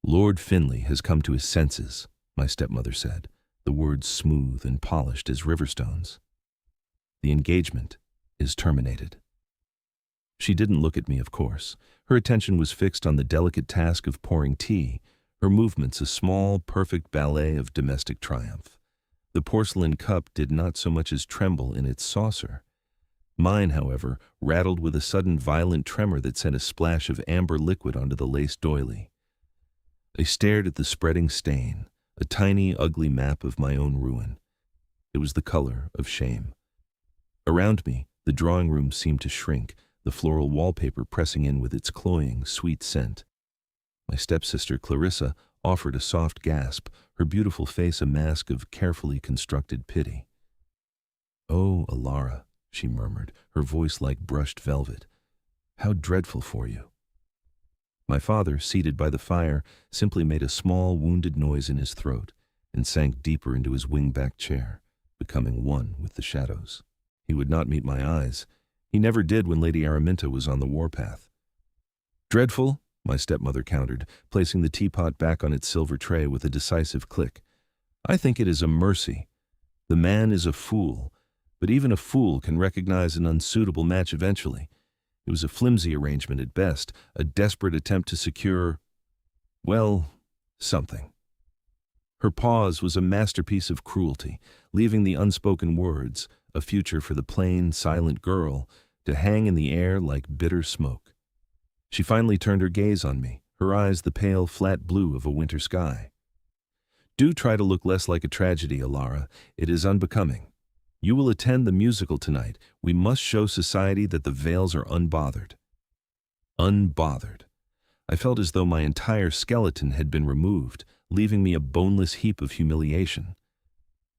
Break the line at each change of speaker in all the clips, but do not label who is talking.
"Lord Finley has come to his senses," my stepmother said, the words smooth and polished as river stones. "The engagement is terminated." She didn't look at me, of course. Her attention was fixed on the delicate task of pouring tea, her movements a small, perfect ballet of domestic triumph. The porcelain cup did not so much as tremble in its saucer. Mine, however, rattled with a sudden violent tremor that sent a splash of amber liquid onto the lace doily. I stared at the spreading stain, a tiny, ugly map of my own ruin. It was the color of shame. Around me, the drawing room seemed to shrink, the floral wallpaper pressing in with its cloying, sweet scent. My stepsister, Clarissa, offered a soft gasp, her beautiful face a mask of carefully constructed pity. "Oh, Alara," she murmured, her voice like brushed velvet. "How dreadful for you." My father, seated by the fire, simply made a small, wounded noise in his throat and sank deeper into his wing-back chair, becoming one with the shadows. He would not meet my eyes. He never did when Lady Araminta was on the warpath. "Dreadful?" my stepmother countered, placing the teapot back on its silver tray with a decisive click. "I think it is a mercy. The man is a fool, but even a fool can recognize an unsuitable match eventually. It was a flimsy arrangement at best, a desperate attempt to secure, well, something." Her pause was a masterpiece of cruelty, leaving the unspoken words, a future for the plain, silent girl, to hang in the air like bitter smoke. She finally turned her gaze on me, her eyes the pale, flat blue of a winter sky. "Do try to look less like a tragedy, Alara. It is unbecoming. You will attend the musical tonight. We must show society that the veils are unbothered." Unbothered. I felt as though my entire skeleton had been removed, leaving me a boneless heap of humiliation.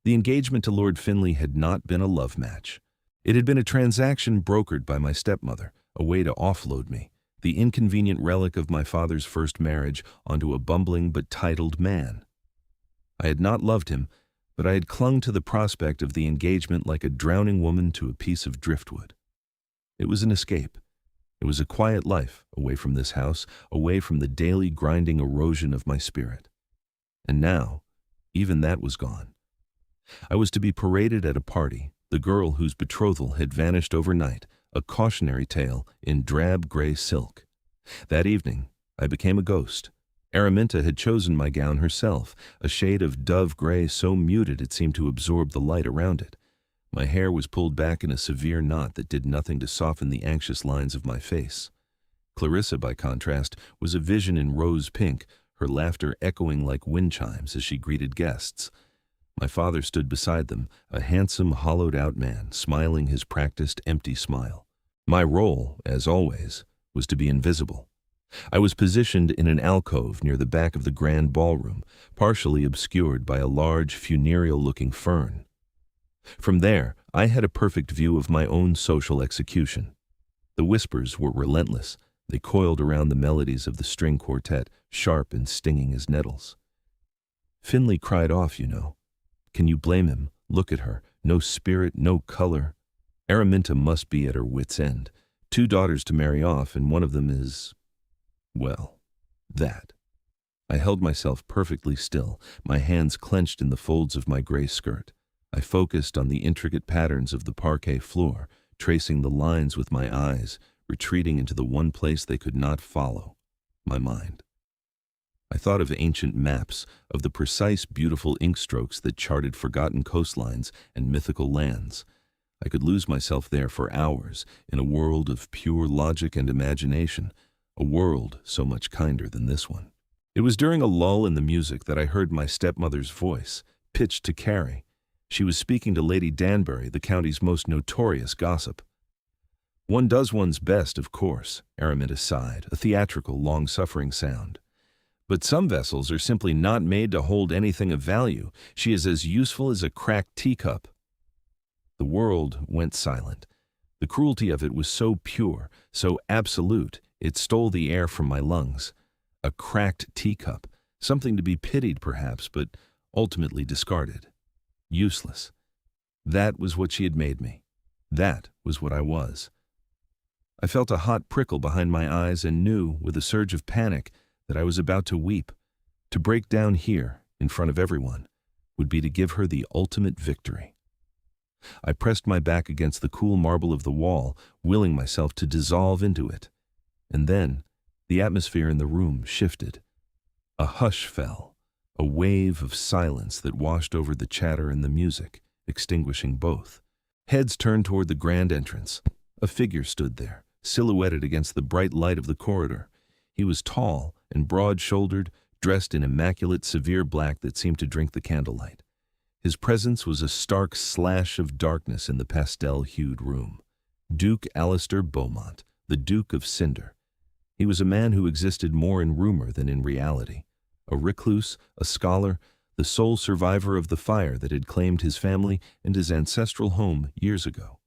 The engagement to Lord Finley had not been a love match. It had been a transaction brokered by my stepmother, a way to offload me, the inconvenient relic of my father's first marriage, onto a bumbling but titled man. I had not loved him, but I had clung to the prospect of the engagement like a drowning woman to a piece of driftwood. It was an escape. It was a quiet life, away from this house, away from the daily grinding erosion of my spirit. And now, even that was gone. I was to be paraded at a party, the girl whose betrothal had vanished overnight, a cautionary tale in drab gray silk. That evening, I became a ghost. Araminta had chosen my gown herself, a shade of dove gray so muted it seemed to absorb the light around it. My hair was pulled back in a severe knot that did nothing to soften the anxious lines of my face. Clarissa, by contrast, was a vision in rose pink, her laughter echoing like wind chimes as she greeted guests. My father stood beside them, a handsome, hollowed-out man, smiling his practiced, empty smile. My role, as always, was to be invisible. I was positioned in an alcove near the back of the grand ballroom, partially obscured by a large, funereal-looking fern. From there, I had a perfect view of my own social execution. The whispers were relentless. They coiled around the melodies of the string quartet, sharp and stinging as nettles. "Finley cried off, you know. Can you blame him? Look at her. No spirit, no color. Araminta must be at her wit's end. 2 daughters to marry off, and one of them is, well, that." I held myself perfectly still, my hands clenched in the folds of my gray skirt. I focused on the intricate patterns of the parquet floor, tracing the lines with my eyes, retreating into the one place they could not follow, my mind. I thought of ancient maps, of the precise, beautiful ink strokes that charted forgotten coastlines and mythical lands. I could lose myself there for hours, in a world of pure logic and imagination, a world so much kinder than this one. It was during a lull in the music that I heard my stepmother's voice, pitched to Carrie. She was speaking to Lady Danbury, the county's most notorious gossip. "One does one's best, of course," Araminta sighed, a theatrical, long-suffering sound. "But some vessels are simply not made to hold anything of value. She is as useful as a cracked teacup." The world went silent. The cruelty of it was so pure, so absolute, it stole the air from my lungs. A cracked teacup, something to be pitied perhaps, but ultimately discarded. Useless. That was what she had made me. That was what I was. I felt a hot prickle behind my eyes and knew, with a surge of panic, that I was about to weep. To break down here, in front of everyone, would be to give her the ultimate victory. I pressed my back against the cool marble of the wall, willing myself to dissolve into it. And then, the atmosphere in the room shifted. A hush fell, a wave of silence that washed over the chatter and the music, extinguishing both. Heads turned toward the grand entrance. A figure stood there, silhouetted against the bright light of the corridor. He was tall and broad-shouldered, dressed in immaculate, severe black that seemed to drink the candlelight. His presence was a stark slash of darkness in the pastel-hued room. Duke Alistair Beaumont, the Duke of Cinder. He was a man who existed more in rumor than in reality. A recluse, a scholar, the sole survivor of the fire that had claimed his family and his ancestral home years ago.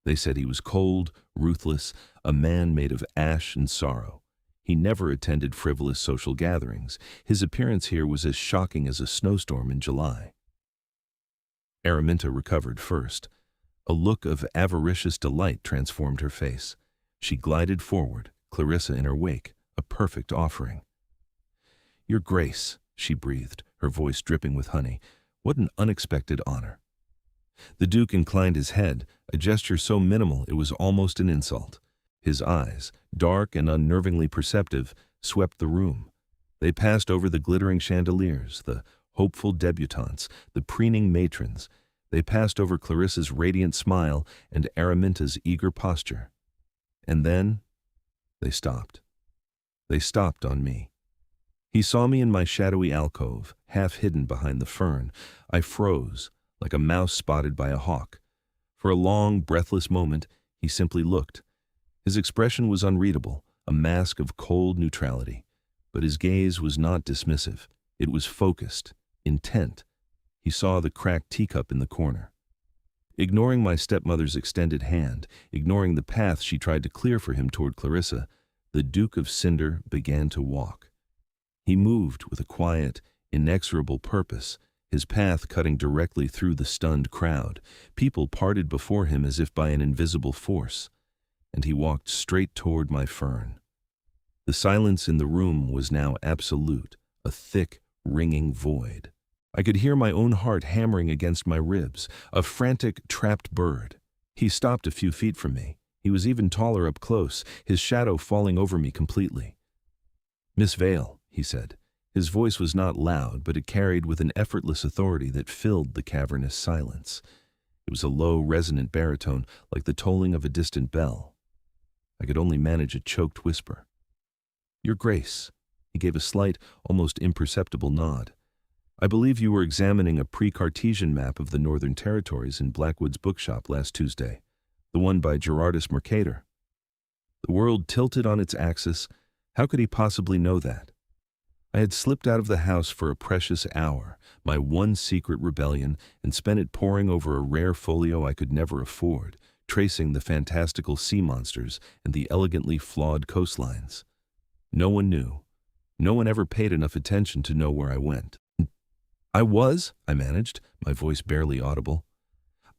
They said he was cold, ruthless, a man made of ash and sorrow. He never attended frivolous social gatherings. His appearance here was as shocking as a snowstorm in July. Araminta recovered first. A look of avaricious delight transformed her face. She glided forward, Clarissa in her wake, a perfect offering. "Your Grace," she breathed, her voice dripping with honey. "What an unexpected honor." The Duke inclined his head, a gesture so minimal it was almost an insult. His eyes, dark and unnervingly perceptive, swept the room. They passed over the glittering chandeliers, the hopeful debutantes, the preening matrons. They passed over Clarissa's radiant smile and Araminta's eager posture. And then they stopped. They stopped on me. He saw me in my shadowy alcove, half hidden behind the fern. I froze, like a mouse spotted by a hawk. For a long, breathless moment, he simply looked. His expression was unreadable, a mask of cold neutrality. But his gaze was not dismissive. It was focused, intent. He saw the cracked teacup in the corner. Ignoring my stepmother's extended hand, ignoring the path she tried to clear for him toward Clarissa, the Duke of Cinder began to walk. He moved with a quiet, inexorable purpose, his path cutting directly through the stunned crowd. People parted before him as if by an invisible force, and he walked straight toward my fern. The silence in the room was now absolute, a thick, ringing void. I could hear my own heart hammering against my ribs, a frantic, trapped bird. He stopped a few feet from me. He was even taller up close, his shadow falling over me completely. "Miss Vale," he said. His voice was not loud, but it carried with an effortless authority that filled the cavernous silence. It was a low, resonant baritone, like the tolling of a distant bell. I could only manage a choked whisper. "Your Grace." He gave a slight, almost imperceptible nod. "I believe you were examining a pre-Cartesian map of the Northern Territories in Blackwood's bookshop last Tuesday, the one by Gerardus Mercator." The world tilted on its axis. How could he possibly know that? I had slipped out of the house for a precious hour, my one secret rebellion, and spent it poring over a rare folio I could never afford, tracing the fantastical sea monsters and the elegantly flawed coastlines. No one knew. No one ever paid enough attention to know where I went. I managed, my voice barely audible.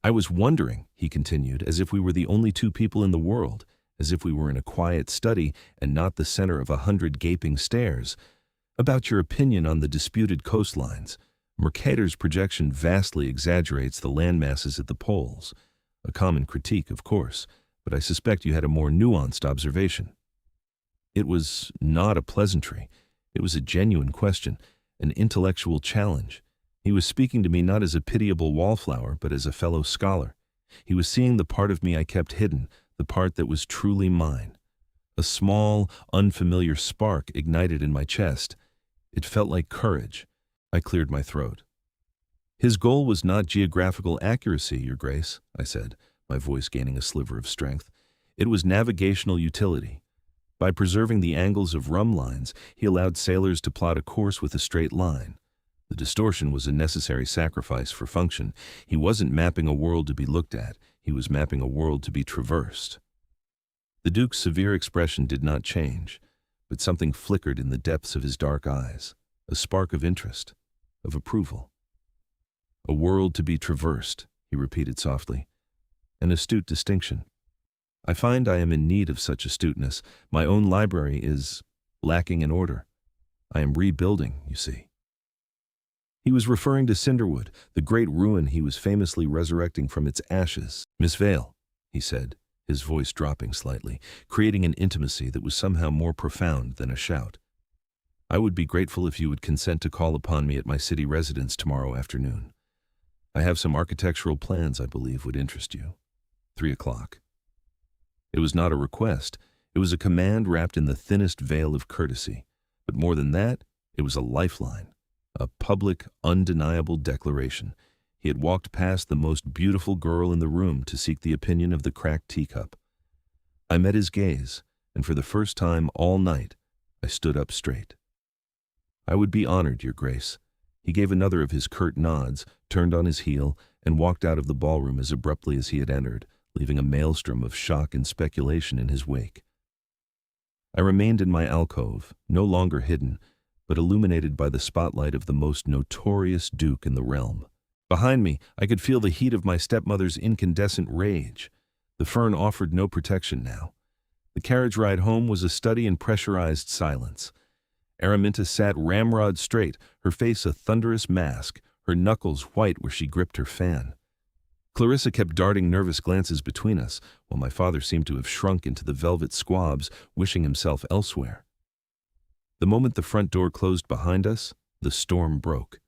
"I was wondering," he continued, as if we were the only two people in the world, as if we were in a quiet study and not the center of 100 gaping stares, "about your opinion on the disputed coastlines. Mercator's projection vastly exaggerates the landmasses at the poles. A common critique, of course, but I suspect you had a more nuanced observation." It was not a pleasantry. It was a genuine question, an intellectual challenge. He was speaking to me not as a pitiable wallflower, but as a fellow scholar. He was seeing the part of me I kept hidden, the part that was truly mine. A small, unfamiliar spark ignited in my chest. It felt like courage. I cleared my throat. "His goal was not geographical accuracy, Your Grace," I said, my voice gaining a sliver of strength. "It was navigational utility. By preserving the angles of rum lines, he allowed sailors to plot a course with a straight line. The distortion was a necessary sacrifice for function. He wasn't mapping a world to be looked at. He was mapping a world to be traversed." The Duke's severe expression did not change, but something flickered in the depths of his dark eyes, a spark of interest, of approval. "A world to be traversed," he repeated softly. "An astute distinction. I find I am in need of such astuteness. My own library is lacking in order." I am rebuilding, you see." He was referring to Cinderwood, the great ruin he was famously resurrecting from its ashes. "Miss Vale," he said, his voice dropping slightly, creating an intimacy that was somehow more profound than a shout. "I would be grateful if you would consent to call upon me at my city residence tomorrow afternoon. I have some architectural plans I believe would interest you. 3 o'clock. It was not a request. It was a command wrapped in the thinnest veil of courtesy. But more than that, it was a lifeline, a public, undeniable declaration. He had walked past the most beautiful girl in the room to seek the opinion of the cracked teacup. I met his gaze, and for the first time all night, I stood up straight. "I would be honored, Your Grace." He gave another of his curt nods, turned on his heel, and walked out of the ballroom as abruptly as he had entered, leaving a maelstrom of shock and speculation in his wake. I remained in my alcove, no longer hidden, but illuminated by the spotlight of the most notorious duke in the realm. Behind me, I could feel the heat of my stepmother's incandescent rage. The fern offered no protection now. The carriage ride home was a study in pressurized silence. Araminta sat ramrod straight, her face a thunderous mask, her knuckles white where she gripped her fan. Clarissa kept darting nervous glances between us, while my father seemed to have shrunk into the velvet squabs, wishing himself elsewhere. The moment the front door closed behind us, the storm broke.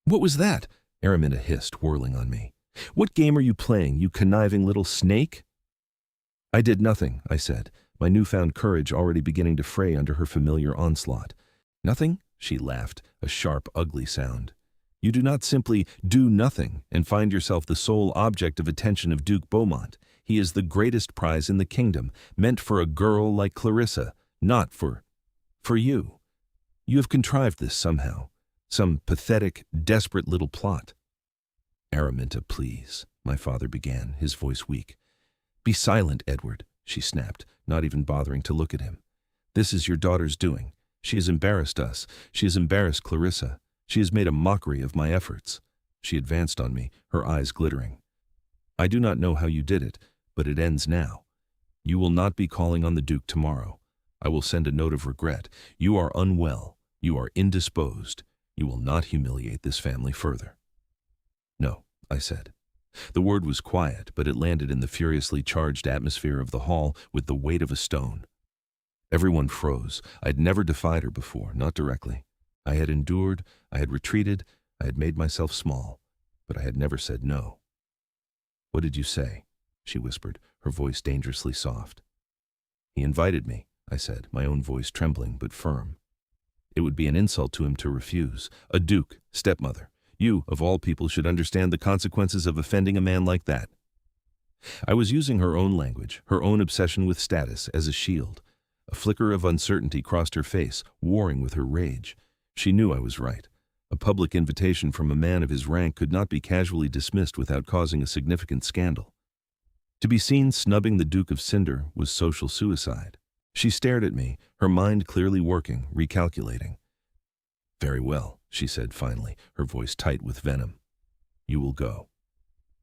"What was that?" Araminta hissed, whirling on me. "What game are you playing, you conniving little snake?" "I did nothing," I said, my newfound courage already beginning to fray under her familiar onslaught. "Nothing?" she laughed, a sharp, ugly sound. "You do not simply do nothing and find yourself the sole object of attention of Duke Beaumont. He is the greatest prize in the kingdom, meant for a girl like Clarissa, not for you. You have contrived this somehow, some pathetic, desperate little plot." "Araminta, please," my father began, his voice weak. "Be silent, Edward," she snapped, not even bothering to look at him. "This is your daughter's doing. She has embarrassed us. She has embarrassed Clarissa. She has made a mockery of my efforts." She advanced on me, her eyes glittering. "I do not know how you did it, but it ends now. You will not be calling on the Duke tomorrow. I will send a note of regret. You are unwell. You are indisposed. You will not humiliate this family further." "No," I said. The word was quiet, but it landed in the furiously charged atmosphere of the hall with the weight of a stone. Everyone froze. I had never defied her before, not directly. I had endured, I had retreated, I had made myself small, but I had never said no. "What did you say?" she whispered, her voice dangerously soft. "He invited me," I said, my own voice trembling but firm. "It would be an insult to him to refuse. A duke, stepmother. You, of all people, should understand the consequences of offending a man like that." I was using her own language, her own obsession with status, as a shield. A flicker of uncertainty crossed her face, warring with her rage. She knew I was right. A public invitation from a man of his rank could not be casually dismissed without causing a significant scandal. To be seen snubbing the Duke of Cinder was social suicide. She stared at me, her mind clearly working, recalculating. "Very well," she said finally, her voice tight with venom. "You will go.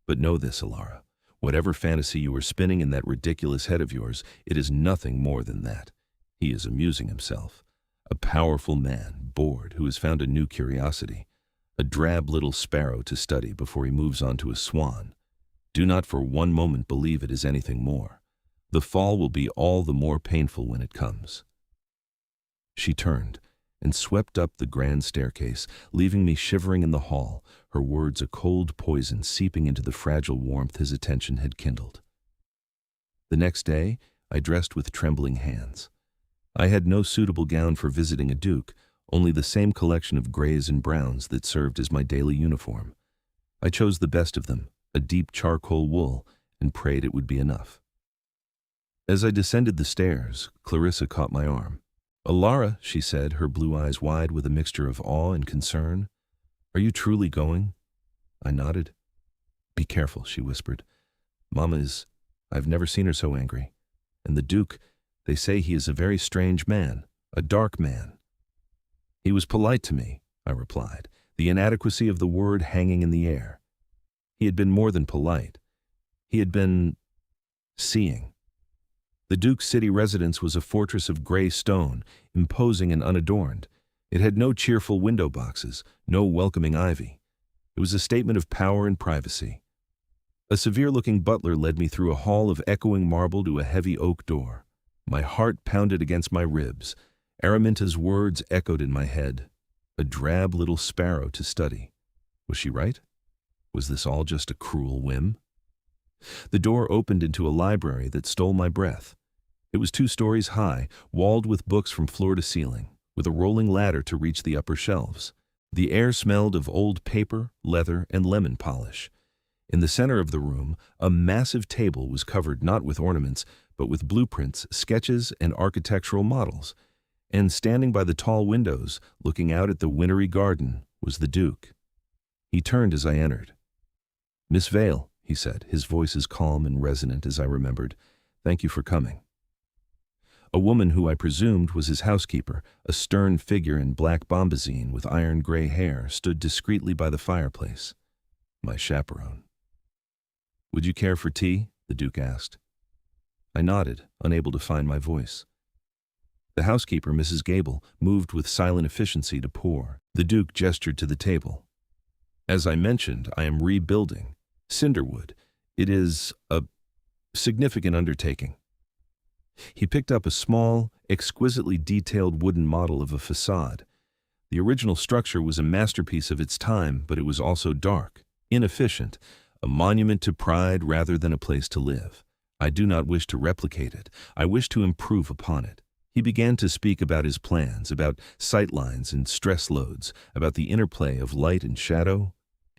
But know this, Alara. Whatever fantasy you are spinning in that ridiculous head of yours, it is nothing more than that. He is amusing himself. A powerful man, bored, who has found a new curiosity. A drab little sparrow to study before he moves on to a swan. Do not for one moment believe it is anything more. The fall will be all the more painful when it comes." She turned and swept up the grand staircase, leaving me shivering in the hall, her words a cold poison seeping into the fragile warmth his attention had kindled. The next day, I dressed with trembling hands. I had no suitable gown for visiting a duke, only the same collection of grays and browns that served as my daily uniform. I chose the best of them, a deep charcoal wool, and prayed it would be enough. As I descended the stairs, Clarissa caught my arm. "Alara," she said, her blue eyes wide with a mixture of awe and concern. "Are you truly going?" I nodded. "Be careful," she whispered. "Mama is... I've never seen her so angry. And the Duke, they say he is a very strange man, a dark man." "He was polite to me," I replied, the inadequacy of the word hanging in the air. He had been more than polite. He had been... seeing. The Duke's city residence was a fortress of gray stone, imposing and unadorned. It had no cheerful window boxes, no welcoming ivy. It was a statement of power and privacy. A severe-looking butler led me through a hall of echoing marble to a heavy oak door. My heart pounded against my ribs. Araminta's words echoed in my head. A drab little sparrow to study. Was she right? Was this all just a cruel whim? The door opened into a library that stole my breath. It was 2 stories high, walled with books from floor to ceiling, with a rolling ladder to reach the upper shelves. The air smelled of old paper, leather, and lemon polish. In the center of the room, a massive table was covered not with ornaments, but with blueprints, sketches, and architectural models. And standing by the tall windows, looking out at the wintry garden, was the Duke. He turned as I entered. "Miss Vale," he said, his voice as calm and resonant as I remembered. "Thank you for coming." A woman who I presumed was his housekeeper, a stern figure in black bombazine with iron-gray hair, stood discreetly by the fireplace. My chaperone. "Would you care for tea?" the Duke asked. I nodded, unable to find my voice. The housekeeper, Mrs. Gable, moved with silent efficiency to pour. The Duke gestured to the table. "As I mentioned, I am rebuilding Cinderwood. It is a significant undertaking." He picked up a small, exquisitely detailed wooden model of a facade. The original structure was a masterpiece of its time, but it was also dark, inefficient, a monument to pride rather than a place to live. I do not wish to replicate it. I wish to improve upon it. He began to speak about his plans, about sightlines and stress loads, about the interplay of light and shadow.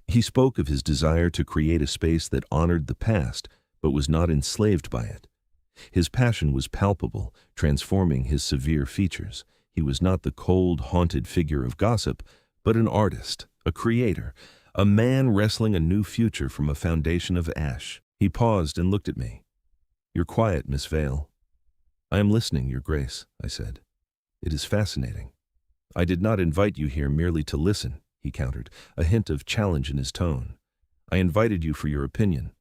He spoke of his desire to create a space that honored the past, but was not enslaved by it. His passion was palpable, transforming his severe features. He was not the cold, haunted figure of gossip, but an artist, a creator, a man wrestling a new future from a foundation of ash. He paused and looked at me. "You're quiet, Miss Vale." "I am listening, Your Grace," I said. "It is fascinating." "I did not invite you here merely to listen," he countered, a hint of challenge in his tone. "I invited you for your opinion.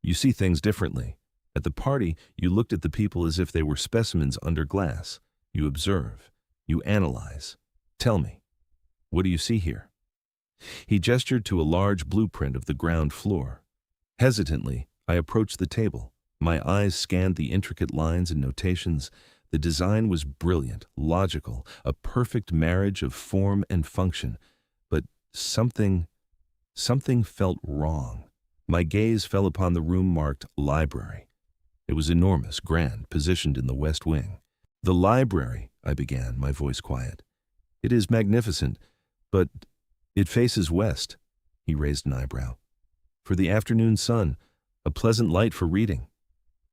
You see things differently. At the party, you looked at the people as if they were specimens under glass. You observe. You analyze. Tell me, what do you see here?" He gestured to a large blueprint of the ground floor. Hesitantly, I approached the table. My eyes scanned the intricate lines and notations. The design was brilliant, logical, a perfect marriage of form and function. But something felt wrong. My gaze fell upon the room marked library. It was enormous, grand, positioned in the west wing. "The library," I began, my voice quiet. "It is magnificent, but it faces west." He raised an eyebrow. "For the afternoon sun, a pleasant light for reading."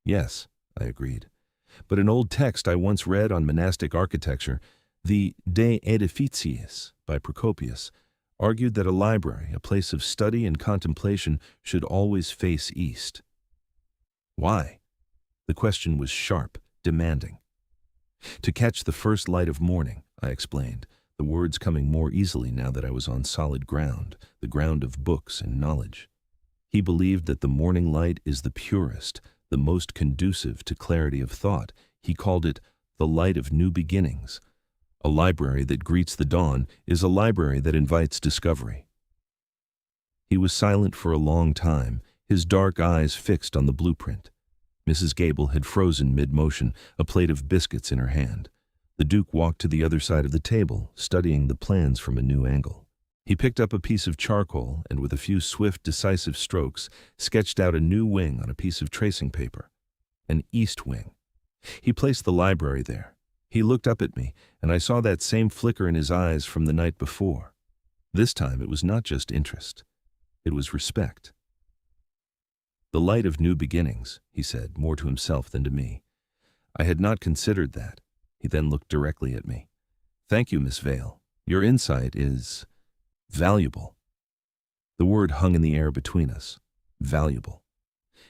"Yes," I agreed. "But an old text I once read on monastic architecture, the De Edificiis by Procopius, argued that a library, a place of study and contemplation, should always face east." "Why?" The question was sharp, demanding. "To catch the first light of morning," I explained, the words coming more easily now that I was on solid ground, the ground of books and knowledge. He believed that the morning light is the purest, the most conducive to clarity of thought. He called it the light of new beginnings. A library that greets the dawn is a library that invites discovery. He was silent for a long time, his dark eyes fixed on the blueprint. Mrs. Gable had frozen mid-motion, a plate of biscuits in her hand. The Duke walked to the other side of the table, studying the plans from a new angle. He picked up a piece of charcoal and, with a few swift, decisive strokes, sketched out a new wing on a piece of tracing paper. An east wing. He placed the library there. He looked up at me, and I saw that same flicker in his eyes from the night before. This time it was not just interest. It was respect. "The light of new beginnings," he said, more to himself than to me. I had not considered that. He then looked directly at me. "Thank you, Miss Vale. Your insight is valuable." The word hung in the air between us. Valuable.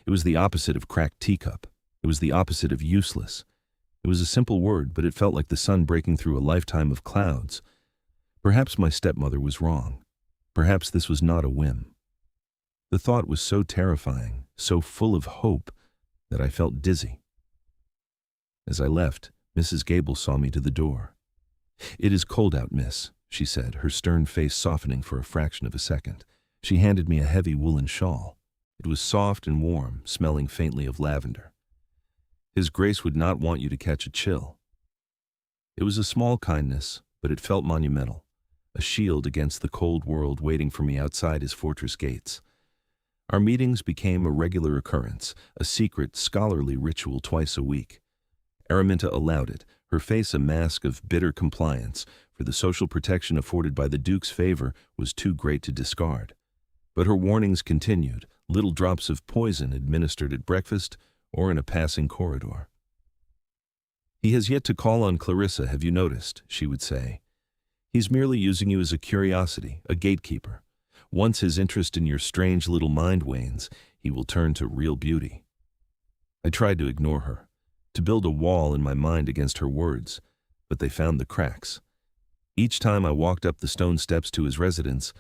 It was the opposite of cracked teacup. It was the opposite of useless. It was a simple word, but it felt like the sun breaking through a lifetime of clouds. Perhaps my stepmother was wrong. Perhaps this was not a whim. The thought was so terrifying, so full of hope, that I felt dizzy. As I left, Mrs. Gable saw me to the door. "It is cold out, miss," she said, her stern face softening for a fraction of a second. She handed me a heavy woolen shawl. It was soft and warm, smelling faintly of lavender. "His Grace would not want you to catch a chill." It was a small kindness, but it felt monumental, a shield against the cold world waiting for me outside his fortress gates. Our meetings became a regular occurrence, a secret, scholarly ritual twice a week. Araminta allowed it, her face a mask of bitter compliance, for the social protection afforded by the Duke's favor was too great to discard. But her warnings continued, little drops of poison administered at breakfast or in a passing corridor. "He has yet to call on Clarissa, have you noticed?" she would say. "He's merely using you as a curiosity, a gatekeeper. Once his interest in your strange little mind wanes, he will turn to real beauty." I tried to ignore her, to build a wall in my mind against her words, but they found the cracks. Each time I walked up the stone steps to his residence,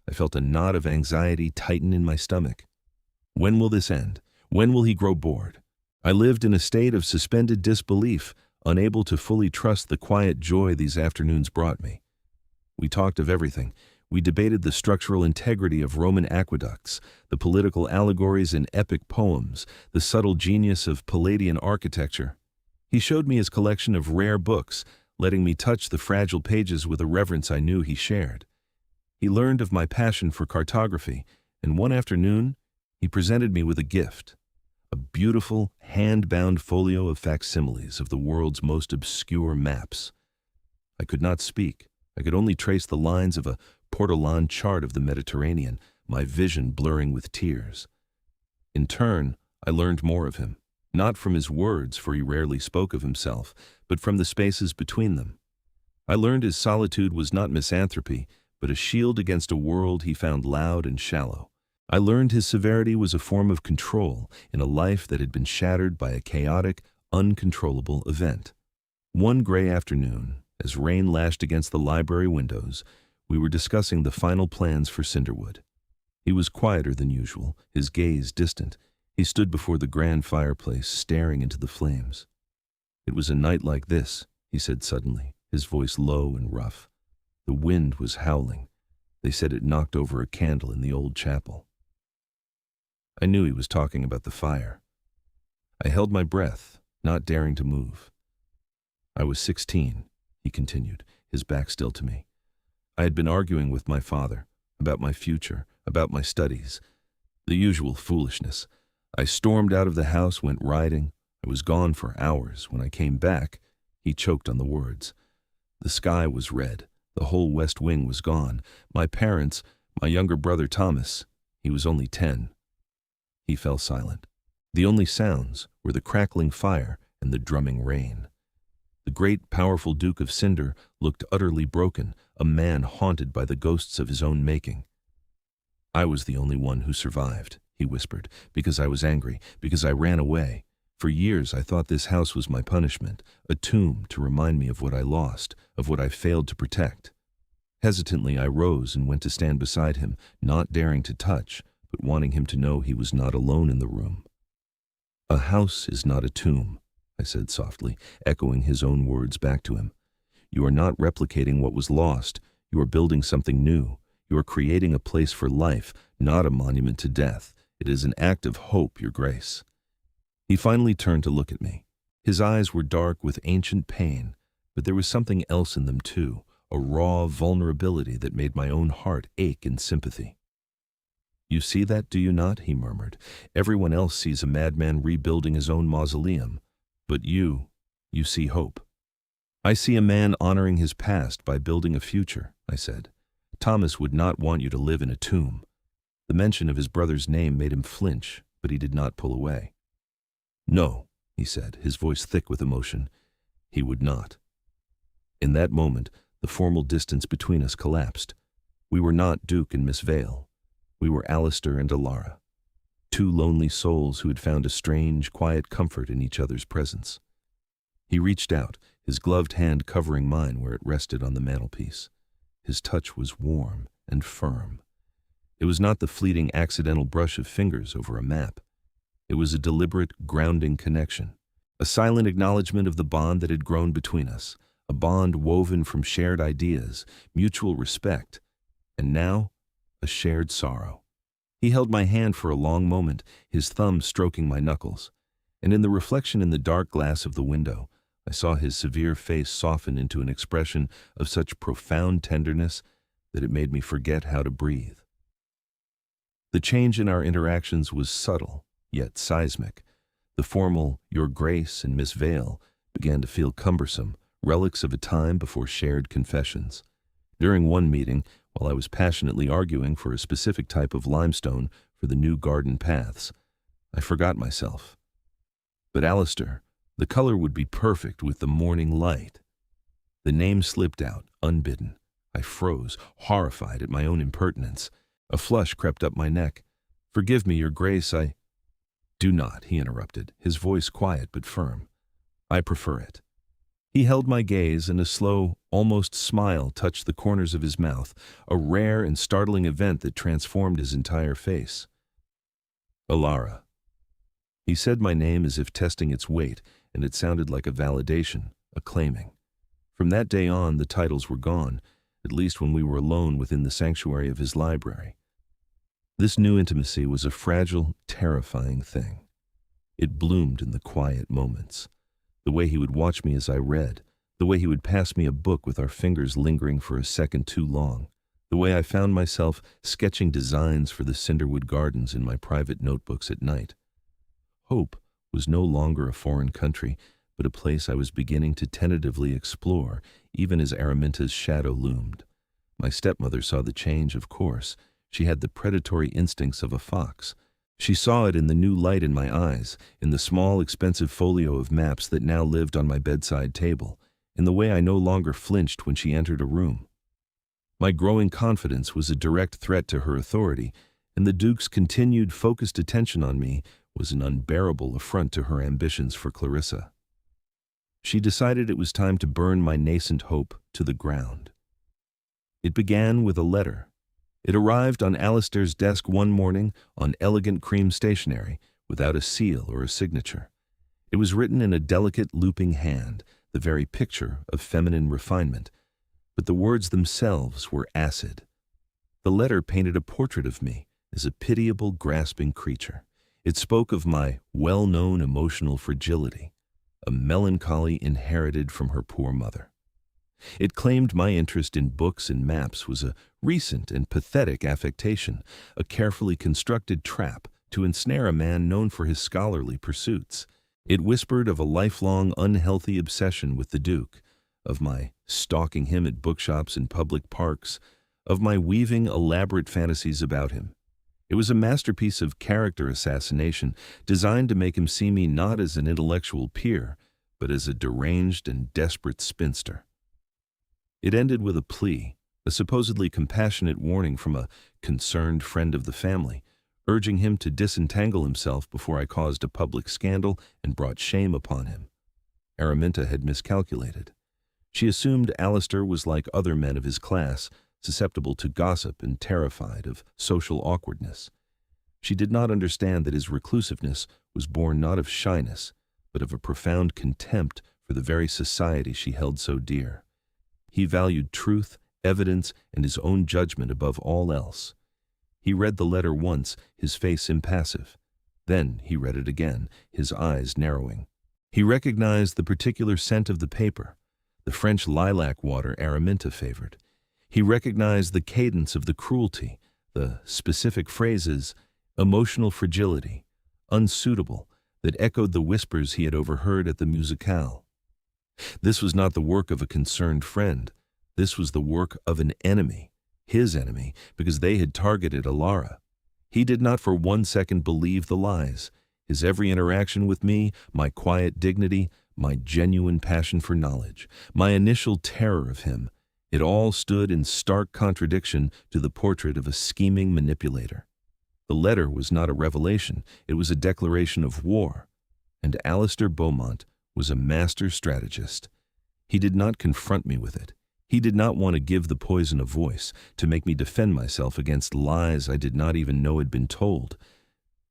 I felt a knot of anxiety tighten in my stomach. When will this end? When will he grow bored? I lived in a state of suspended disbelief, unable to fully trust the quiet joy these afternoons brought me. We talked of everything. We debated the structural integrity of Roman aqueducts, the political allegories in epic poems, the subtle genius of Palladian architecture. He showed me his collection of rare books, letting me touch the fragile pages with a reverence I knew he shared. He learned of my passion for cartography, and one afternoon, he presented me with a gift, a beautiful, hand-bound folio of facsimiles of the world's most obscure maps. I could not speak. I could only trace the lines of a Portolan chart of the Mediterranean, my vision blurring with tears. In turn, I learned more of him, not from his words, for he rarely spoke of himself, but from the spaces between them. I learned his solitude was not misanthropy, but a shield against a world he found loud and shallow. I learned his severity was a form of control in a life that had been shattered by a chaotic, uncontrollable event. One gray afternoon, as rain lashed against the library windows, we were discussing the final plans for Cinderwood. He was quieter than usual, his gaze distant. He stood before the grand fireplace, staring into the flames. "It was a night like this," he said suddenly, his voice low and rough. "The wind was howling. They said it knocked over a candle in the old chapel." I knew he was talking about the fire. I held my breath, not daring to move. "I was 16, he continued, his back still to me. I had been arguing with my father about my future, about my studies, the usual foolishness. I stormed out of the house, went riding. I was gone for hours. When I came back, he choked on the words. The sky was red. The whole west wing was gone. My parents, my younger brother Thomas, he was only 10. He fell silent. The only sounds were the crackling fire and the drumming rain. The great, powerful Duke of Cinder looked utterly broken, a man haunted by the ghosts of his own making. "I was the only one who survived," he whispered, "because I was angry, because I ran away. For years I thought this house was my punishment, a tomb to remind me of what I lost, of what I failed to protect." Hesitantly I rose and went to stand beside him, not daring to touch, but wanting him to know he was not alone in the room. "A house is not a tomb," I said softly, echoing his own words back to him. "You are not replicating what was lost. You are building something new. You are creating a place for life, not a monument to death. It is an act of hope, Your Grace." He finally turned to look at me. His eyes were dark with ancient pain, but there was something else in them too, a raw vulnerability that made my own heart ache in sympathy. "You see that, do you not?" he murmured. "Everyone else sees a madman rebuilding his own mausoleum. But you see hope." "I see a man honoring his past by building a future," I said. "Thomas would not want you to live in a tomb." The mention of his brother's name made him flinch, but he did not pull away. "No," he said, his voice thick with emotion. "He would not." In that moment, the formal distance between us collapsed. We were not Duke and Miss Vale. We were Alistair and Alara, two lonely souls who had found a strange, quiet comfort in each other's presence. He reached out, his gloved hand covering mine where it rested on the mantelpiece. His touch was warm and firm. It was not the fleeting accidental brush of fingers over a map. It was a deliberate, grounding connection. a silent acknowledgement of the bond that had grown between us, a bond woven from shared ideas, mutual respect, and now a shared sorrow. He held my hand for a long moment, his thumb stroking my knuckles, and in the reflection in the dark glass of the window, I saw his severe face soften into an expression of such profound tenderness that it made me forget how to breathe. The change in our interactions was subtle, yet seismic. The formal "Your Grace" and "Miss Vale" began to feel cumbersome, relics of a time before shared confessions. During one meeting, while I was passionately arguing for a specific type of limestone for the new garden paths, I forgot myself. But Alistair, the color would be perfect with the morning light. The name slipped out, unbidden. I froze, horrified at my own impertinence. A flush crept up my neck. "Forgive me, Your Grace, I—" "Do not," he interrupted, his voice quiet but firm. "I prefer it." He held my gaze, and a slow, almost smile touched the corners of his mouth, a rare and startling event that transformed his entire face. "Alara." He said my name as if testing its weight, and it sounded like a validation, a claiming. From that day on, the titles were gone, at least when we were alone within the sanctuary of his library. This new intimacy was a fragile, terrifying thing. It bloomed in the quiet moments. The way he would watch me as I read, the way he would pass me a book with our fingers lingering for a second too long, the way I found myself sketching designs for the cinderwood gardens in my private notebooks at night. Hope was no longer a foreign country, but a place I was beginning to tentatively explore, even as Araminta's shadow loomed. My stepmother saw the change, of course. She had the predatory instincts of a fox. She saw it in the new light in my eyes, in the small, expensive folio of maps that now lived on my bedside table, in the way I no longer flinched when she entered a room. My growing confidence was a direct threat to her authority, and the Duke's continued focused attention on me was an unbearable affront to her ambitions for Clarissa. She decided it was time to burn my nascent hope to the ground. It began with a letter. It arrived on Alistair's desk one morning on elegant cream stationery, without a seal or a signature. It was written in a delicate, looping hand, the very picture of feminine refinement, but the words themselves were acid. The letter painted a portrait of me as a pitiable, grasping creature. It spoke of my well-known emotional fragility, a melancholy inherited from her poor mother. It claimed my interest in books and maps was a recent and pathetic affectation, a carefully constructed trap to ensnare a man known for his scholarly pursuits. It whispered of a lifelong unhealthy obsession with the Duke, of my stalking him at bookshops and public parks, of my weaving elaborate fantasies about him. It was a masterpiece of character assassination, designed to make him see me not as an intellectual peer, but as a deranged and desperate spinster. It ended with a plea, a supposedly compassionate warning from a concerned friend of the family, urging him to disentangle himself before I caused a public scandal and brought shame upon him. Araminta had miscalculated. She assumed Alistair was like other men of his class, susceptible to gossip and terrified of social awkwardness. She did not understand that his reclusiveness was born not of shyness, but of a profound contempt for the very society she held so dear. He valued truth, evidence, and his own judgment above all else. He read the letter once, his face impassive. Then he read it again, his eyes narrowing. He recognized the particular scent of the paper, the French lilac water Araminta favored. He recognized the cadence of the cruelty, the specific phrases, emotional fragility, unsuitable, that echoed the whispers he had overheard at the musicale. This was not the work of a concerned friend. This was the work of an enemy, his enemy, because they had targeted Alara. He did not for 1 second believe the lies. His every interaction with me, my quiet dignity, my genuine passion for knowledge, my initial terror of him, it all stood in stark contradiction to the portrait of a scheming manipulator. The letter was not a revelation, it was a declaration of war, and Alistair Beaumont was a master strategist. He did not confront me with it. He did not want to give the poison a voice, to make me defend myself against lies I did not even know had been told.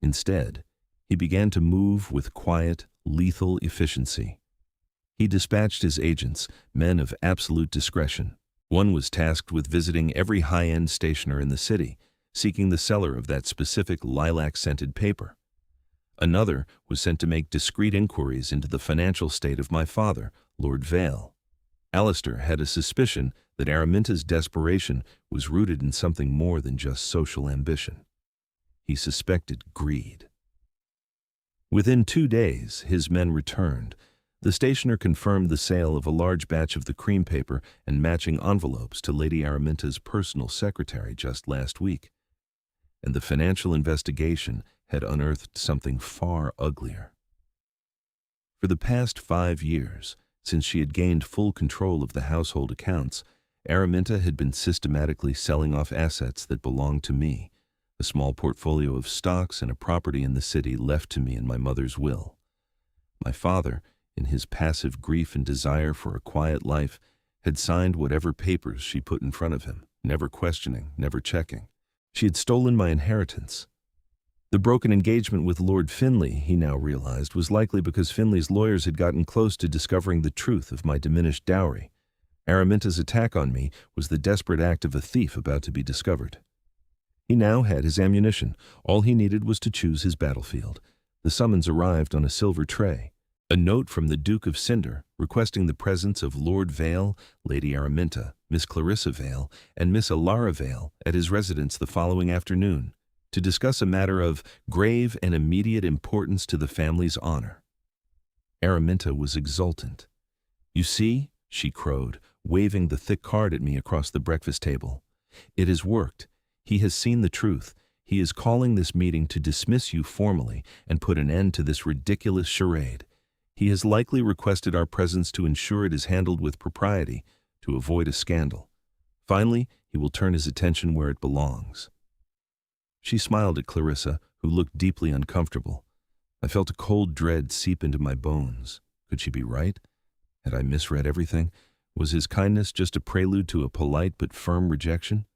Instead, he began to move with quiet, lethal efficiency. He dispatched his agents, men of absolute discretion. One was tasked with visiting every high-end stationer in the city, seeking the seller of that specific lilac-scented paper. Another was sent to make discreet inquiries into the financial state of my father, Lord Vale. Alistair had a suspicion that Araminta's desperation was rooted in something more than just social ambition. He suspected greed. Within 2 days, his men returned. The stationer confirmed the sale of a large batch of the cream paper and matching envelopes to Lady Araminta's personal secretary just last week. And the financial investigation had unearthed something far uglier. For the past 5 years, since she had gained full control of the household accounts, Araminta had been systematically selling off assets that belonged to me, a small portfolio of stocks and a property in the city left to me in my mother's will. My father, in his passive grief and desire for a quiet life, had signed whatever papers she put in front of him, never questioning, never checking. She had stolen my inheritance. The broken engagement with Lord Finlay, he now realized, was likely because Finlay's lawyers had gotten close to discovering the truth of my diminished dowry. Araminta's attack on me was the desperate act of a thief about to be discovered. He now had his ammunition. All he needed was to choose his battlefield. The summons arrived on a silver tray. A note from the Duke of Cinder requesting the presence of Lord Vale, Lady Araminta, Miss Clarissa Vale, and Miss Alara Vale at his residence the following afternoon to discuss a matter of grave and immediate importance to the family's honor. Araminta was exultant. "You see," she crowed, waving the thick card at me across the breakfast table. "It has worked. He has seen the truth. He is calling this meeting to dismiss you formally and put an end to this ridiculous charade. He has likely requested our presence to ensure it is handled with propriety, to avoid a scandal. Finally, he will turn his attention where it belongs." She smiled at Clarissa, who looked deeply uncomfortable. I felt a cold dread seep into my bones. Could she be right? Had I misread everything? Was his kindness just a prelude to a polite but firm rejection?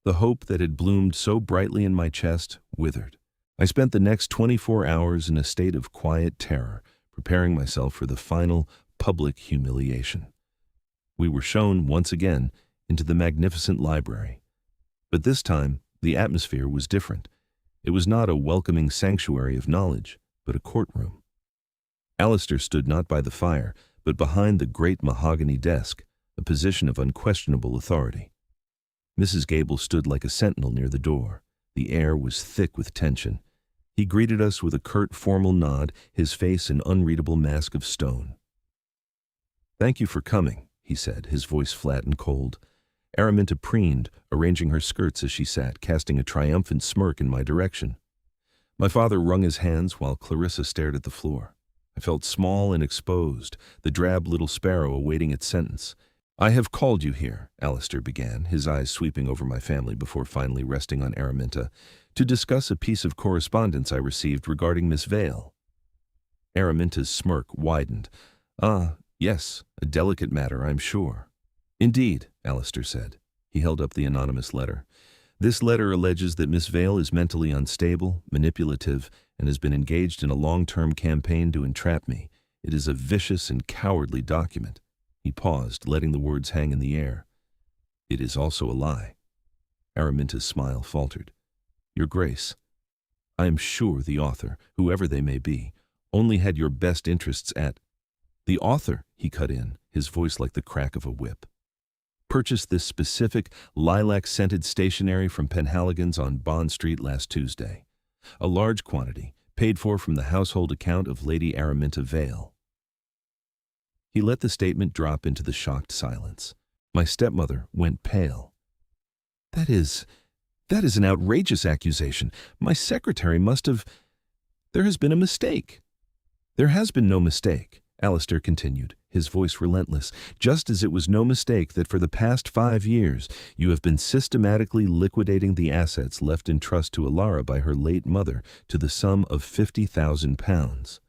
The hope that had bloomed so brightly in my chest withered. I spent the next 24 hours in a state of quiet terror, preparing myself for the final public humiliation. We were shown, once again, into the magnificent library. But this time, the atmosphere was different. It was not a welcoming sanctuary of knowledge, but a courtroom. Alistair stood not by the fire, but behind the great mahogany desk, a position of unquestionable authority. Mrs. Gable stood like a sentinel near the door. The air was thick with tension. He greeted us with a curt, formal nod, his face an unreadable mask of stone. "Thank you for coming," he said, his voice flat and cold. Araminta preened, arranging her skirts as she sat, casting a triumphant smirk in my direction. My father wrung his hands while Clarissa stared at the floor. I felt small and exposed, the drab little sparrow awaiting its sentence. "I have called you here," Alistair began, his eyes sweeping over my family before finally resting on Araminta, "to discuss a piece of correspondence I received regarding Miss Vale." Araminta's smirk widened. "Ah, yes, a delicate matter, I'm sure." "Indeed," Alistair said. He held up the anonymous letter. "This letter alleges that Miss Vale is mentally unstable, manipulative, and has been engaged in a long-term campaign to entrap me. It is a vicious and cowardly document." He paused, letting the words hang in the air. "It is also a lie." Araminta's smile faltered. "Your Grace, I am sure the author, whoever they may be, only had your best interests at—" "The author," he cut in, his voice like the crack of a whip, "purchased this specific lilac-scented stationery from Penhaligon's on Bond Street last Tuesday. A large quantity, paid for from the household account of Lady Araminta Vale." He let the statement drop into the shocked silence. My stepmother went pale. That is an outrageous accusation. My secretary must have... There has been a mistake." "There has been no mistake," Alistair continued, his voice relentless, "just as it was no mistake that for the past 5 years you have been systematically liquidating the assets left in trust to Alara by her late mother to the sum of £50,000.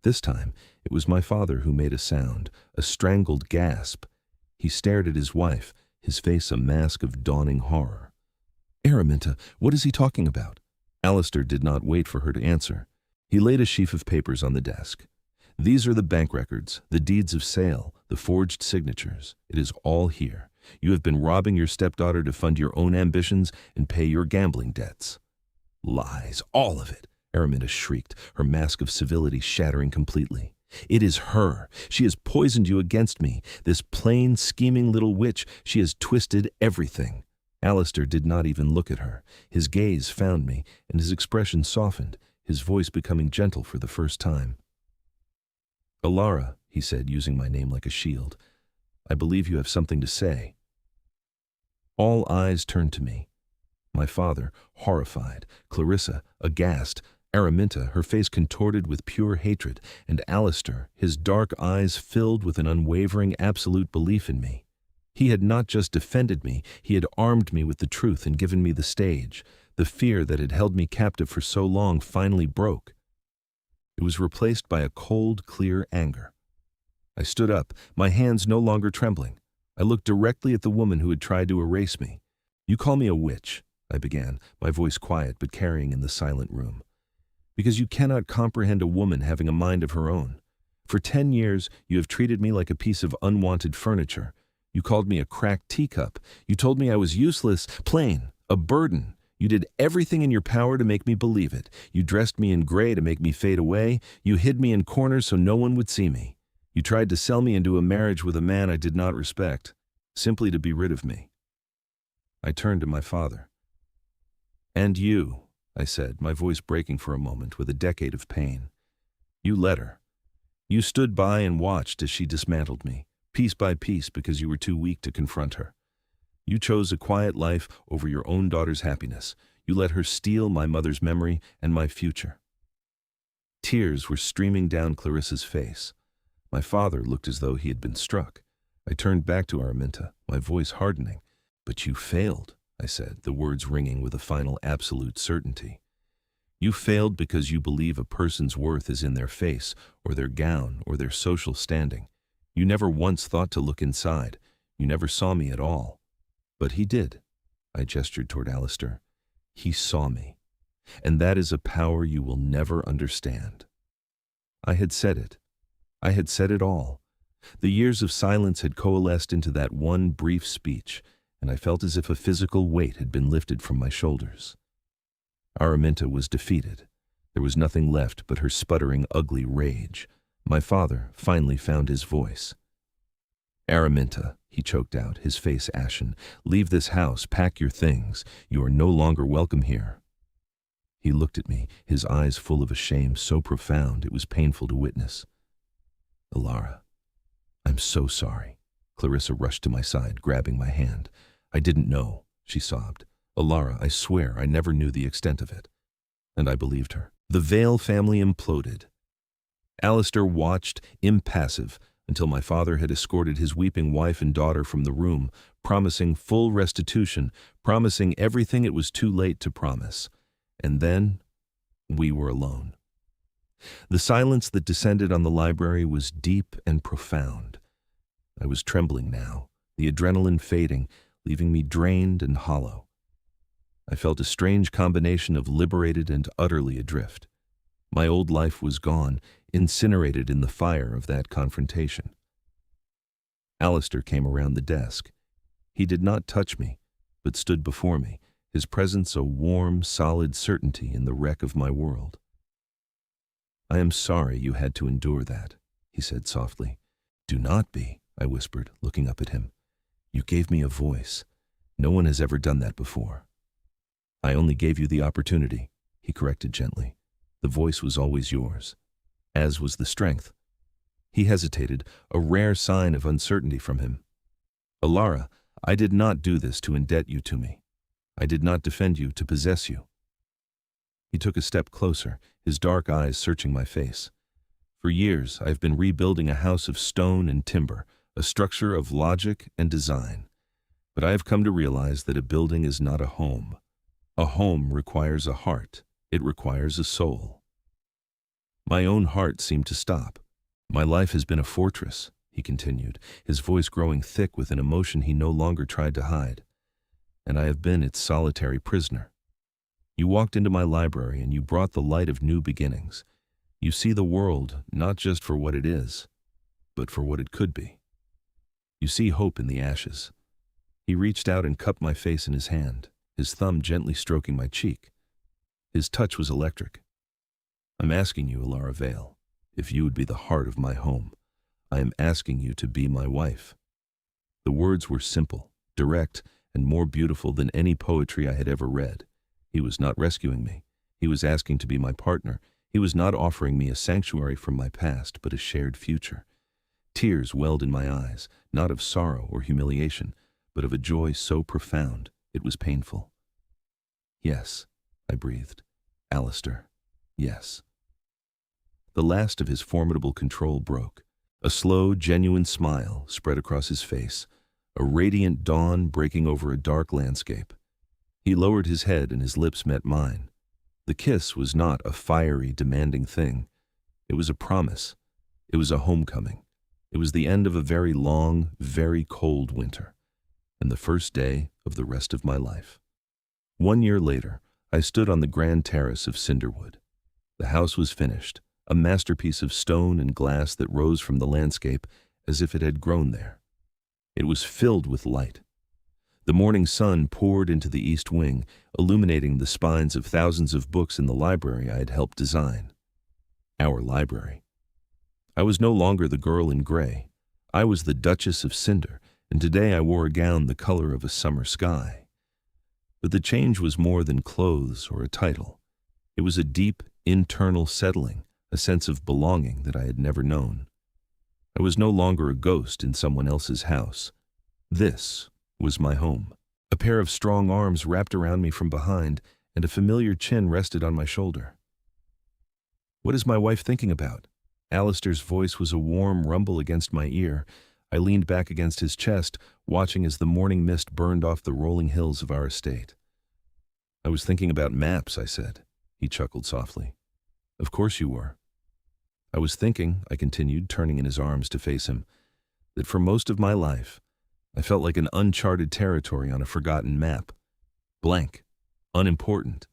This time, it was my father who made a sound, a strangled gasp. He stared at his wife, his face a mask of dawning horror. "Araminta, what is he talking about?" Alistair did not wait for her to answer. He laid a sheaf of papers on the desk. These are the bank records, the deeds of sale, the forged signatures. It is all here. You have been robbing your stepdaughter to fund your own ambitions and pay your gambling debts." "Lies, all of it," Araminta shrieked, her mask of civility shattering completely. "It is her. She has poisoned you against me. This plain, scheming little witch, she has twisted everything." Alistair did not even look at her. His gaze found me, and his expression softened, his voice becoming gentle for the first time. "Alara," he said, using my name like a shield, "I believe you have something to say." All eyes turned to me. My father, horrified, Clarissa, aghast, Araminta, her face contorted with pure hatred, and Alistair, his dark eyes filled with an unwavering, absolute belief in me. He had not just defended me, he had armed me with the truth and given me the stage. The fear that had held me captive for so long finally broke. It was replaced by a cold, clear anger. I stood up, my hands no longer trembling. I looked directly at the woman who had tried to erase me. "You call me a witch," I began, my voice quiet but carrying in the silent room, "because you cannot comprehend a woman having a mind of her own. For 10 years, you have treated me like a piece of unwanted furniture. You called me a cracked teacup. You told me I was useless, plain, a burden. You did everything in your power to make me believe it. You dressed me in gray to make me fade away. You hid me in corners so no one would see me. You tried to sell me into a marriage with a man I did not respect, simply to be rid of me." I turned to my father. "And you," I said, my voice breaking for a moment with a decade of pain. "You let her. You stood by and watched as she dismantled me, piece by piece, because you were too weak to confront her. You chose a quiet life over your own daughter's happiness. You let her steal my mother's memory and my future." Tears were streaming down Clarissa's face. My father looked as though he had been struck. I turned back to Araminta, my voice hardening. "But you failed," I said, the words ringing with a final absolute certainty. "You failed because you believe a person's worth is in their face, or their gown, or their social standing. You never once thought to look inside. You never saw me at all. But he did." I gestured toward Alistair. "He saw me. And that is a power you will never understand." I had said it. I had said it all. The years of silence had coalesced into that one brief speech, and I felt as if a physical weight had been lifted from my shoulders. Araminta was defeated. There was nothing left but her sputtering, ugly rage. My father finally found his voice. "Araminta," he choked out, his face ashen, "leave this house, pack your things. You are no longer welcome here." He looked at me, his eyes full of a shame so profound it was painful to witness. "Alara, I'm so sorry." Clarissa rushed to my side, grabbing my hand. "I didn't know," she sobbed. "Alara, I swear I never knew the extent of it." And I believed her. The Vale family imploded. Alistair watched, impassive, until my father had escorted his weeping wife and daughter from the room, promising full restitution, promising everything it was too late to promise. And then we were alone. The silence that descended on the library was deep and profound. I was trembling now, the adrenaline fading, leaving me drained and hollow. I felt a strange combination of liberated and utterly adrift. My old life was gone, incinerated in the fire of that confrontation. Alistair came around the desk. He did not touch me, but stood before me, his presence a warm, solid certainty in the wreck of my world. "I am sorry you had to endure that," he said softly. "Do not be," I whispered, looking up at him. "You gave me a voice. No one has ever done that before." "I only gave you the opportunity," he corrected gently. "The voice was always yours, as was the strength." He hesitated, a rare sign of uncertainty from him. "Alara, I did not do this to indebt you to me. I did not defend you to possess you." He took a step closer, his dark eyes searching my face. "For years, I have been rebuilding a house of stone and timber, a structure of logic and design. But I have come to realize that a building is not a home. A home requires a heart. It requires a soul." My own heart seemed to stop. "My life has been a fortress," he continued, his voice growing thick with an emotion he no longer tried to hide. "And I have been its solitary prisoner. You walked into my library and you brought the light of new beginnings. You see the world not just for what it is, but for what it could be. You see hope in the ashes. He reached out and cupped my face in his hand, his thumb gently stroking my cheek. His touch was electric. I'm asking you, Alara Vale, if you would be the heart of my home. I am asking you to be my wife. The words were simple, direct, and more beautiful than any poetry I had ever read. He was not rescuing me. He was asking to be my partner. He was not offering me a sanctuary from my past, but a shared future. Tears welled in my eyes, not of sorrow or humiliation, but of a joy so profound it was painful. Yes, I breathed. Alistair, yes. The last of his formidable control broke. A slow, genuine smile spread across his face, a radiant dawn breaking over a dark landscape. He lowered his head and his lips met mine. The kiss was not a fiery, demanding thing. It was a promise. It was a homecoming. It was the end of a very long, very cold winter, and the first day of the rest of my life. 1 year later, I stood on the grand terrace of Cinderwood. The house was finished, a masterpiece of stone and glass that rose from the landscape as if it had grown there. It was filled with light. The morning sun poured into the east wing, illuminating the spines of thousands of books in the library I had helped design. Our library. I was no longer the girl in gray. I was the Duchess of Cinder, and today I wore a gown the color of a summer sky. But the change was more than clothes or a title. It was a deep, internal settling, a sense of belonging that I had never known. I was no longer a ghost in someone else's house. This was my home. A pair of strong arms wrapped around me from behind, and a familiar chin rested on my shoulder. What is my wife thinking about? Alistair's voice was a warm rumble against my ear. I leaned back against his chest, watching as the morning mist burned off the rolling hills of our estate. I was thinking about maps, I said. He chuckled softly. Of course you were. I was thinking, I continued, turning in his arms to face him, that for most of my life, I felt like an uncharted territory on a forgotten map. Blank. Unimportant.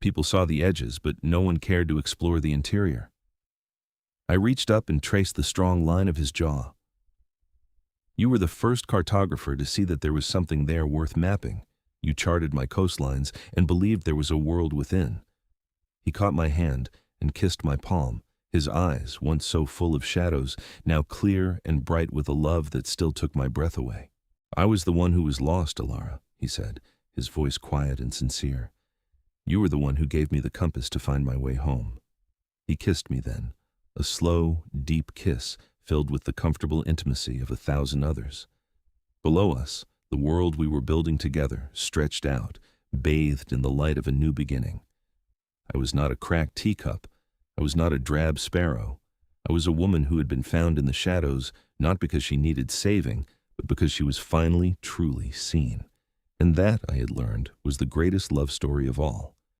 People saw the edges, but no one cared to explore the interior. I reached up and traced the strong line of his jaw. You were the first cartographer to see that there was something there worth mapping. You charted my coastlines and believed there was a world within. He caught my hand and kissed my palm, his eyes, once so full of shadows, now clear and bright with a love that still took my breath away. I was the one who was lost, Alara, he said, his voice quiet and sincere. You were the one who gave me the compass to find my way home. He kissed me then, a slow, deep kiss filled with the comfortable intimacy of 1,000 others. Below us, the world we were building together stretched out, bathed in the light of a new beginning. I was not a cracked teacup. I was not a drab sparrow. I was a woman who had been found in the shadows, not because she needed saving, but because she was finally, truly seen. And that, I had learned, was the greatest love story of all.